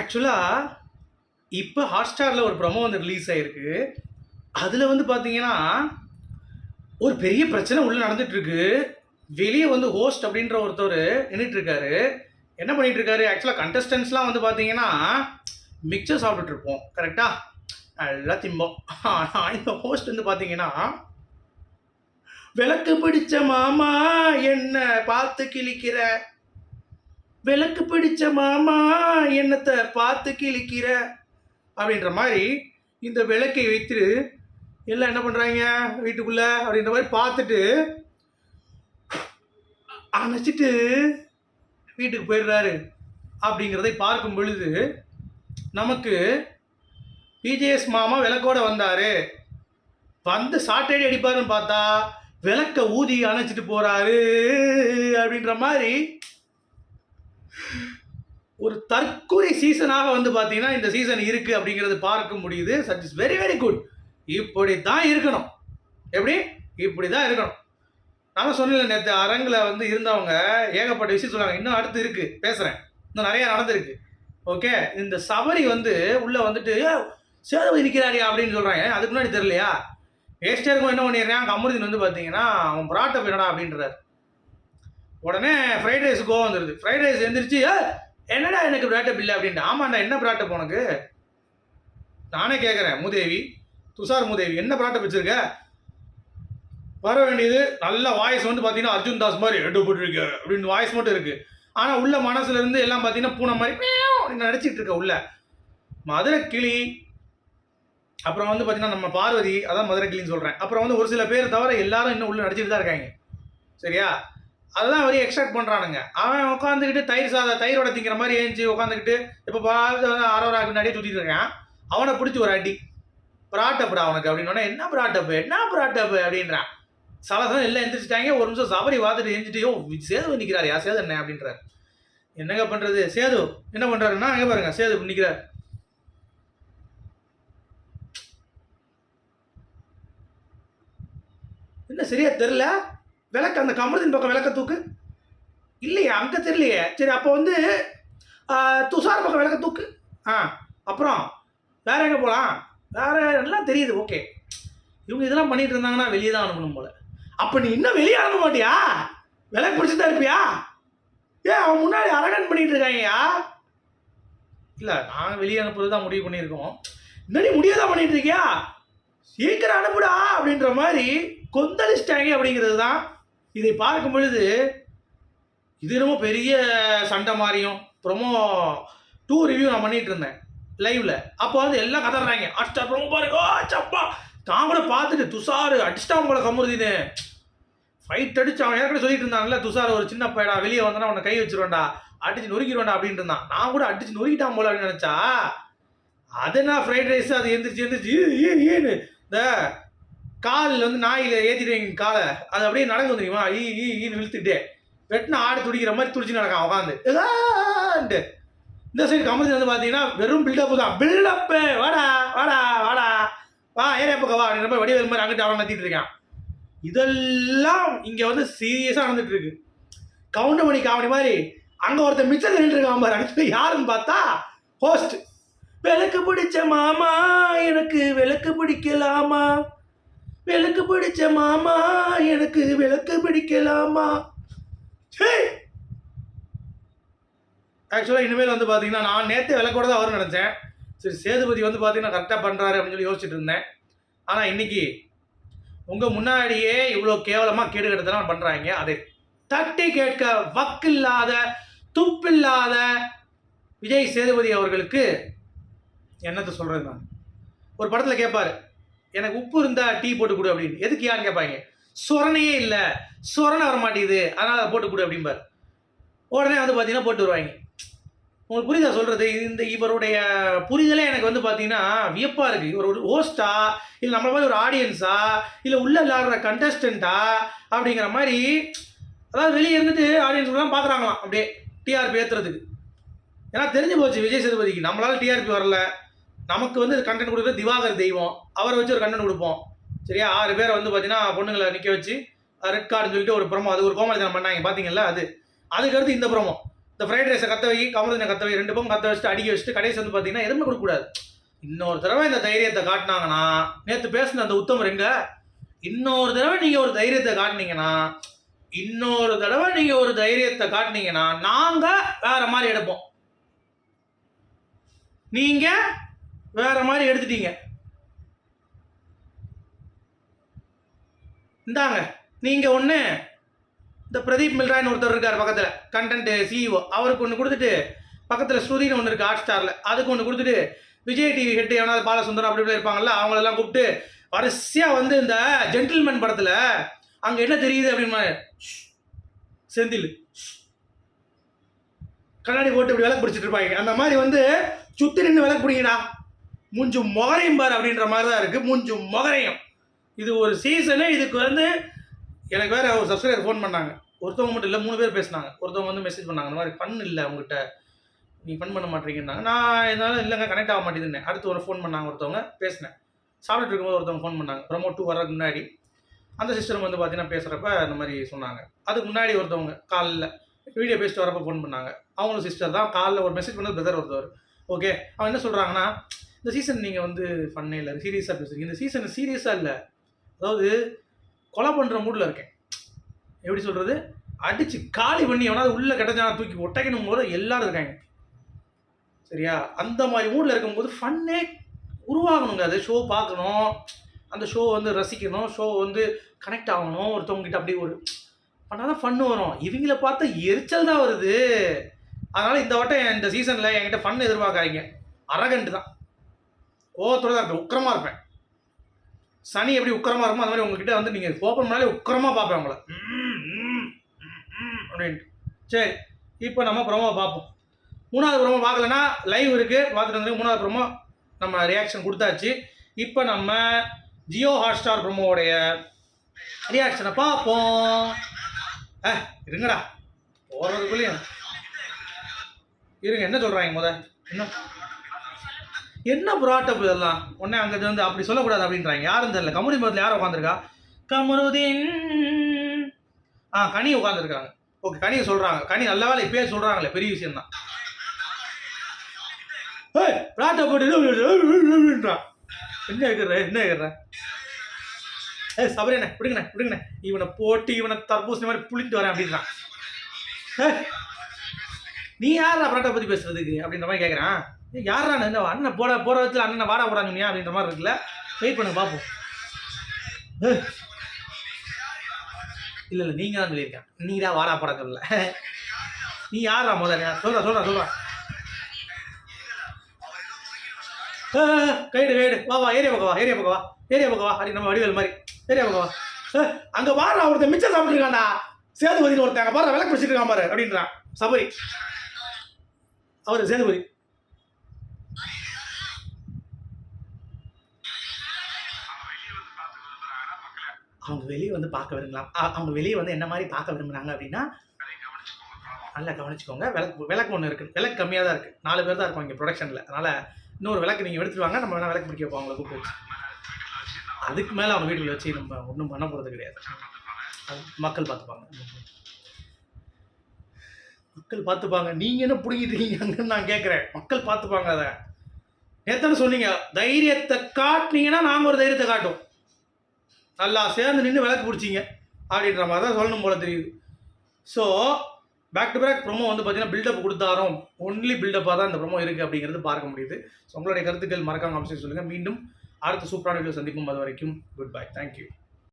ஆக்சுவலாக இப்போ ஹாட்ஸ்டாரில் ஒரு ப்ரொமோ வந்து ரிலீஸ் ஆகிருக்கு. அதில் வந்து பார்த்தீங்கன்னா ஒரு பெரிய பிரச்சனை உள்ளே நடந்துகிட்ருக்கு. வெளியே வந்து ஹோஸ்ட் அப்படின்ற ஒருத்தர் நின்றுட்டுருக்காரு. என்ன பண்ணிகிட்ருக்காரு, ஆக்சுவலாக கண்டஸ்டன்ஸ்லாம் வந்து பார்த்தீங்கன்னா மிக்சர் சாப்பிட்டுட்ருப்போம் கரெக்டாக, நல்லா திம்போம். ஆனால் இந்த ஹோஸ்ட் வந்து பார்த்தீங்கன்னா விளக்கு பிடிச்ச மாமா என்ன பார்த்து கிழிக்கிற, விளக்கு பிடிச்ச மாமா என்னத்தை பார்த்து கிழிக்கிற அப்படின்ற மாதிரி இந்த விளக்கை வைத்து எல்லாம் என்ன பண்ணுறாங்க வீட்டுக்குள்ளே அப்படின்ற மாதிரி பார்த்துட்டு அணைச்சிட்டு வீட்டுக்கு போயிடுறாரு. அப்படிங்கிறதை பார்க்கும் பொழுது நமக்கு பிஜேஎஸ் மாமா விளக்கோடு வந்தார், வந்து சாட்டடி அடிப்பாருன்னு பார்த்தா விளக்க ஊதி அணைச்சிட்டு போகிறாரு அப்படின்ற மாதிரி ஒரு தற்கொலை சீசனாக வந்து பார்த்தீங்கன்னா இந்த சீசன் இருக்குது அப்படிங்கிறது பார்க்க முடியுது. சட் இஸ் வெரி வெரி குட். இப்படி தான் இருக்கணும். எப்படி இப்படி தான் இருக்கணும். நான் சொன்னேன் நேற்று அரங்கில் வந்து இருந்தவங்க ஏகப்பட்ட விஷயம் சொல்கிறாங்க. இன்னும் அடுத்து இருக்குது, பேசுகிறேன். இன்னும் நிறையா நடந்திருக்கு. ஓகே, இந்த சபரி வந்து உள்ளே வந்துட்டு சேதுபதி நிற்கிறாரியா அப்படின்னு சொல்கிறாங்க. அதுக்கு முன்னாடி தெரியலையா, வேஸ்ட்டாக இருக்கும். என்ன பண்ணிடுறேன், கமருதீன் வந்து பார்த்தீங்கன்னா அவன் பராட்டா என்னடா அப்படின்றார். உடனே ஃப்ரைட் ரைஸ் கோவம் வந்துடுது. ஃப்ரைட் ரைஸ் எழுந்திரிச்சு என்னடா எனக்கு பிராட்டப் இல்லை அப்படின்ட்டு. ஆமாண்டா, என்ன பிராட்டப் உனக்கு? நானே கேட்குறேன். மூதேவி, துஷார் மூதேவி, என்ன பிராட்டப் வச்சுருக்க? வர வேண்டியது நல்ல வாய்ஸ் வந்து பார்த்தீங்கன்னா அர்ஜுன் தாஸ் மாதிரி எட்டு போட்டுருக்கு அப்படின்னு வாய்ஸ் மட்டும் இருக்குது. ஆனால் உள்ள மனசுலேருந்து எல்லாம் பார்த்தீங்கன்னா பூனை மாதிரி நடிச்சிட்டு இருக்க உள்ள மதுரை கிளி. அப்புறம் வந்து பார்த்தீங்கன்னா நம்ம பார்வதி, அதான் மதுரை கிளின்னு சொல்கிறேன். அப்புறம் வந்து ஒரு சில பேர் தவிர எல்லாரும் இன்னும் உள்ள நடிச்சிட்டு தான் இருக்காங்க. சரியா, அதுதான் வரையும் எக்ஸ்ட்ராக்ட் பண்ணுறானுங்க. அவன் உட்காந்துக்கிட்டு தயிரோட திங்கிற மாதிரி ஏஞ்சி உட்காந்துக்கிட்டு இப்போ பார்த்து அரவராக்கு முன்னாடியே சுற்றிட்டு இருக்கான். அவனை பிடிச்சி ஒரு அடி, பிராட்டப்படா அவனுக்கு அப்படின்னா, என்ன பிராட்டப்பு அப்படின்றான். சலசலம் எல்லாம் எந்திரிச்சிட்டாங்க. ஒரு நிமிஷம் சபரி பார்த்துட்டு எஞ்சிட்டியோ சேது நிற்கிறாரு. யா சேது என்ன அப்படின்றார். என்னங்க பண்ணுறது, சேது என்ன பண்ணுறாருன்னா அங்கே பாருங்க, சேது நிற்கிறார். என்ன சரியா தெரில, விளக்கு அந்த கமருதீன் பக்கம் விளக்க தூக்கு இல்லையா, அங்கே தெரியலையே. சரி, அப்போ வந்து துஷார் பக்கம் விளக்க தூக்கு. அப்புறம் வேற எங்கே போகலாம், வேற எல்லாம் தெரியுது. ஓகே, இவங்க இதெல்லாம் பண்ணிட்டு இருந்தாங்கன்னா வெளியே தான் அனுப்பணும் போல. அப்போ நீ இன்னும் வெளியே அனுப்ப மாட்டியா? விளக்கு பிடிச்சிட்டு தான் இருப்பியா? அவன் முன்னாடி அரகன் பண்ணிட்டு இருக்காங்கயா. இல்லை, நாங்கள் வெளியே அனுப்புறது தான் முடிவு பண்ணியிருக்கோம். இன்னடி முடியாதான் பண்ணிட்டு இருக்கியா, சீக்கிரம் அனுப்புடா அப்படின்ற மாதிரி கொந்தளிச்சிட்டாங்க அப்படிங்கிறது தான். இதை பார்க்கும் பொழுது இது என்னமோ பெரிய சண்டை மாதிரியும். ப்ரொமோ 2 ரிவ்யூ நான் பண்ணிட்டு இருந்தேன் லைவ்ல. அப்போ வந்து எல்லாம் கதறாங்க, அடிச்சா ப்ரொமோ பாருங்க சப்பா. நான் கூட பார்த்துட்டு துஷார் அடிச்சிட்டான் போல கமருதீன், ஃபைட் அடிச்சு. அவன் ஏற்கனவே சொல்லிட்டு இருந்தான்ல, துஷார் ஒரு சின்ன பையடா, வெளியே வந்தனா அவனை கை வச்சிருவேன்டா, அடிச்சு நொறுக்கிடுவேன்டா அப்படின்ட்டு இருந்தான். நான் கூட அடிச்சு நொறுக்கிட்டான் போல அப்படின்னு நினச்சா, அது நான் ஃப்ரைட் ரைஸ் அது எந்திரிச்சு ஈன்னு இந்த காலில் வந்து நாயில் ஏற்றிடுவீங்க காலை, அது அப்படியே நடக்க தெரியுமா, ஈன்னு இழுத்துக்கிட்டே வெட்டின ஆடு துடிக்கிற மாதிரி துடிச்சு நடக்கான் உட்காந்து. இந்த சைடு கமருதீன் வந்து பார்த்தீங்கன்னா வெறும் பில்டப்பு தான். பில்டப்பு, வாடா வாடா வாடா வா ஏரியா பக்கம் வா அப்படின்ற மாதிரி வடிவேல் மாதிரி அங்கிட்டு அவன் நடத்திட்டு இருக்கான். இதெல்லாம் இங்கே வந்து சீரியஸாக நடந்துட்டு இருக்கு. கவுண்டமணி காமெடி மாதிரி அங்கே ஒருத்தர் மிச்சம் நின்று இருக்கான் பாரு. அடுத்து யாருன்னு பார்த்தா ஹோஸ்ட். விளக்கு பிடிச்ச மாமா எனக்கு விளக்கு பிடிக்கலாமா, விளக்கு பிடிச்ச மாமா எனக்கு விளக்கு பிடிக்கலாமா. ஆக்சுவலாக இனிமேல் வந்து பார்த்தீங்கன்னா நான் நேற்று விளக்கோட தான் வரும்னு நினச்சேன். சரி, சேதுபதி வந்து பார்த்தீங்கன்னா கரெக்டாக பண்ணுறாரு அப்படின்னு சொல்லி யோசிச்சுட்டு இருந்தேன். ஆனால் இன்னைக்கு உங்கள் முன்னாடியே இவ்வளோ கேவலமாக கேடு கெடுத்தலாம் பண்ணுறாங்க. அதை தட்டி கேட்க வக்கில்லாத துப்பில்லாத விஜய் சேதுபதி அவர்களுக்கு என்னத்தை சொல்கிறது. நான் ஒரு படத்தில் கேட்பார், எனக்கு உப்பு இருந்தால் டீ போட்டு கொடு அப்படின்னு. எதுக்கு யான்னு கேட்பாங்க. சொரணையே இல்லை, சொரணை வர மாட்டேங்குது, அதனால் அதை போட்டு கொடு அப்படிம்பார். உடனே வந்து பார்த்தீங்கன்னா போட்டு வருவாங்க. உங்களுக்கு புரியுதா சொல்கிறது? இந்த இவருடைய புரிதலே எனக்கு வந்து பார்த்தீங்கன்னா வியப்பாக இருக்குது. இவர் ஒரு ஹோஸ்டா, இல்லை நம்மள மாதிரி ஒரு ஆடியன்ஸா, இல்லை உள்ளே விளையாடுற கண்டஸ்டண்ட்டா அப்படிங்கிற மாதிரி. அதாவது வெளியே இருந்துட்டு ஆடியன்ஸ்லாம் பார்க்குறாங்களாம் அப்படியே டிஆர்பி ஏற்றுறதுக்கு. ஏன்னா தெரிஞ்சு போச்சு விஜய் சேதுபதிக்கு நம்மளால் டிஆர்பி வரல, நமக்கு வந்து கண்டென்ட் கொடுக்குறது திவாகர் தெய்வம், அவரை வச்சு ஒரு கண்டென்ட் கொடுப்போம். சரியா, 6 பேரை வந்து பார்த்தீங்கன்னா பொண்ணுங்களை நிற்க வச்சு ரெட் கார்டுன்னு சொல்லிட்டு ஒரு ப்ரோமோ, அது ஒரு கோமாளித்தனம் பண்ணாங்க பார்த்தீங்களா. அதுக்கடுத்து இந்த ப்ரோமோ இந்த ஃப்ரைட் ரைஸை கற்ற வை, கமருதீனை கற்ற வை, 2 பக்கம் கற்ற வச்சுட்டு அடிக்க வச்சுட்டு கடைசி வந்து பார்த்தீங்கன்னா எதுவுமே கொடுக்கக்கூடாது. இன்னொரு தடவை இந்த தைரியத்தை காட்டினாங்கன்னா, நேற்று பேசின அந்த உத்தமர் எங்க, இன்னொரு தடவை நீங்கள் ஒரு தைரியத்தை காட்டினீங்கன்னா நாங்கள் வேற மாதிரி எடுப்போம். நீங்கள் வேற மாதிரி எடுத்துட்டீங்க. இந்தாங்க நீங்கள் ஒன்று, இந்த பிரதீப் மில்ராய்னு ஒருத்தர் இருக்கார் பக்கத்தில், கண்டென்ட் சிஇஓ, அவருக்கு ஒன்று கொடுத்துட்டு, பக்கத்தில் ஸ்ருதின்னு ஒன்று இருக்குது ஹாட் ஸ்டாரில், அதுக்கு ஒன்று கொடுத்துட்டு, விஜய் டிவி ஹெட் எவனாவது பாலசுந்தரம் அப்படி இப்படி இருப்பாங்கல்ல, அவங்களெல்லாம் கூப்பிட்டு வரிசையாக வந்து இந்த ஜென்டில்மேன் படத்தில் அங்கே என்ன தெரியுது அப்படின்னா செந்தில் கண்ணாடி போட்டு இப்படி விளக்கு பிடிச்சிட்டு இருப்பாங்க. அந்த மாதிரி வந்து சுற்றி நின்று விளக்கு பிடிங்கடா, மூஞ்சு மொகரையும் பார் அப்படின்ற மாதிரி தான் இருக்குது. மூஞ்சு மொகரையும். இது ஒரு சீசனு. இதுக்கு வந்து எனக்கு வேறு ஒரு சப்ஸ்கிரைபர் ஃபோன் பண்ணாங்க. ஒருத்தவங்க மட்டும் இல்லை, 3 பேர் பேசினாங்க. ஒருத்தவங்க வந்து மெசேஜ் பண்ணாங்க, இந்த மாதிரி ஃபன் இல்லை அவங்ககிட்ட, நீ ஃபன் பண்ண மாட்டேங்கிறாங்க. நான் என்னால் இல்லைங்க கனெக்ட் ஆக மாட்டேதுன்னு. அடுத்து ஒரு ஃபோன் பண்ணாங்க, ஒருத்தவங்க பேசினேன். சாப்பிட்டு இருக்கும்போது ஒருத்தவங்க ஃபோன் பண்ணாங்க, ப்ரமோ 2 வர்றதுக்கு முன்னாடி. அந்த சிஸ்டர் வந்து பார்த்தீங்கன்னா பேசுகிறப்ப இந்த மாதிரி சொன்னாங்க. அதுக்கு முன்னாடி ஒருத்தவங்க காலைல வீடியோ பேசிட்டு வரப்போ ஃபோன் பண்ணாங்க. அவங்களும் சிஸ்டர் தான். காலைல ஒரு மெசேஜ் பண்ணது பிரதர் ஒருத்தவர். ஓகே, அவன் என்ன சொல்கிறாங்கன்னா, இந்த சீசன் நீங்கள் வந்து ஃபன்னே இல்லை, சீரியஸாக பேசுகிறீங்க. இந்த சீசன் சீரியஸாக இல்லை, அதாவது கொலை பண்ணுற மூடில் இருக்கேன். எப்படி சொல்கிறது, அடித்து காலி பண்ணி எவனாவது உள்ளே கிடச்சானா தூக்கி ஒட்டைக்கணும் போது எல்லோரும் இருக்காங்க. சரியா, அந்த மாதிரி மூடில் இருக்கும்போது ஃபன்னே உருவாகணுங்க. அது ஷோ பார்க்கணும், அந்த ஷோ வந்து ரசிக்கணும், ஷோ வந்து கனெக்ட் ஆகணும் ஒருத்தவங்ககிட்ட. அப்படி ஒரு பண்ணால் தான் ஃபன்னு வரும். இவங்கள பார்த்தா எரிச்சல் தான் வருது. அதனால் இந்த வட்டம் இந்த சீசனில் என்கிட்ட ஃபன் எதிர்பார்க்காதீங்க. அரகண்ட் தான், கோவத்தோடு தான் இருப்பேன், உக்கிரமாக இருப்பேன். சனி எப்படி உக்கிரமாக இருக்குமோ அந்த மாதிரி உங்ககிட்ட வந்து நீங்கள் ஓப்பன் பண்ணாலே உக்கிரமாக பார்ப்பேன் உங்களை அப்படின்ட்டு. சரி, இப்போ நம்ம ப்ரோமோ பார்ப்போம். 3வது ப்ரோமோ பார்க்கலன்னா லைவ் இருக்குது, பார்த்துட்டு வந்து 3வது ப்ரோமோ நம்ம ரியாக்ஷன் கொடுத்தாச்சு. இப்போ நம்ம ஜியோ ஹாட் ஸ்டார் ப்ரோமோவுடைய ரியாக்ஷனை பார்ப்போம். இருங்கடா, போகிறதுக்குள்ளேயும் இருங்க. என்ன சொல்கிறாங்க என்ன ப்ராட்டப் இதெல்லாம் உடனே அங்கே வந்து அப்படி சொல்லக்கூடாது அப்படின்றாங்க. யாரும் தெரியல. கமருதீன் பக்கத்தில் யாரும் உட்காந்துருக்கா? கமருதீன் கனி உட்காந்துருக்காங்க. ஓகே, கனியை சொல்கிறாங்க. கனி நல்ல வேலை இப்பயே சொல்கிறாங்களே, பெரிய விஷயம் தான். ப்ராட்டப் போட்டு என்ன இருக்கிற சபரிண்ணே விடுங்கண்ணே, இவனை போட்டு இவனை தர்பூசணி மாதிரி புளிட்டு வரேன் அப்படின்றான். நீ யாரா ப்ராட்டை பற்றி பேசுறதுக்கு அப்படின்ற மாதிரி கேட்குறான். யாரா இந்த அண்ணன் போகிற வச்சு அண்ணன் வாடா போடான்னு சொன்னியா அப்படின்ற மாதிரி இருக்குல்ல. வெயிட் பண்ணுங்க பார்ப்போம். இல்லை நீங்கள் தான் சொல்லியிருக்கேன், நீ தான் வாடா போடா சொல்லல. நீ யாரா முதல்ல சொல்கிறா கைடு வா ஏரியா பக்கம் வா அப்படி நம்ம வடிவேல் மாதிரி ஏரியா பக்கம் வா. அங்கே வாரா ஒருத்தன் மிச்சம் சாப்பிட்டுருக்காண்டா, சேதுபதினு ஒருத்தங்க பாரு விளக்கு பிடிச்சிட்டு இருக்கான் பாரு அப்படின்றான் சபரி. அவர் சேதுபதி. அவங்க வெளியே வந்து பார்க்க விரும்பலாம். அவங்க வெளியே வந்து என்ன மாதிரி பார்க்க விரும்புகிறாங்க அப்படின்னா, நல்லா கவனிச்சுக்கோங்க. விளக்கு ஒன்று இருக்குது, விளக்கு கம்மியாக தான் இருக்குது. 4 பேர் தான் இருக்கும் இங்கே ப்ரொடக்ஷனில். அதனால் இன்னொரு விளக்கு நீங்கள் எடுத்துட்டு வாங்க, நம்ம வேணால் விளக்கு பிடிக்க வைப்போம் அவங்கள கூப்பிட்டு வச்சு. அதுக்கு மேலே அவங்க வீட்டில் வச்சு நம்ம ஒன்றும் பண்ண போகிறது கிடையாது. மக்கள் பார்த்துப்பாங்க. நீங்கள் என்ன பிடிக்கிட்டு இருக்கீங்கன்னு நான் கேட்குறேன். மக்கள் பார்த்துப்பாங்க. அதை நேத்தான சொன்னீங்க, தைரியத்தை காட்டினீங்கன்னா நாங்கள் ஒரு தைரியத்தை காட்டும். நல்லா சேர்ந்து நின்று விளக்கு பிடிச்சிங்க அப்படின்ற மாதிரி தான் சொல்லணும் போல தெரியுது. So back to back promo வந்து பார்த்தீங்கன்னா பில்டப் கொடுத்தாரோம், ஒன்லி பில்டப்பாக தான் இந்த ப்ரோமோ இருக்குது அப்படிங்கிறது பார்க்க முடியுது. ஸோ உங்களுடைய கருத்துக்கள் மறக்காம அமைச்சு சொல்லுங்கள். மீண்டும் அடுத்த சூப்பரான வீடியோ சந்திப்போம். அது வரைக்கும் குட் பை, தேங்க்யூ.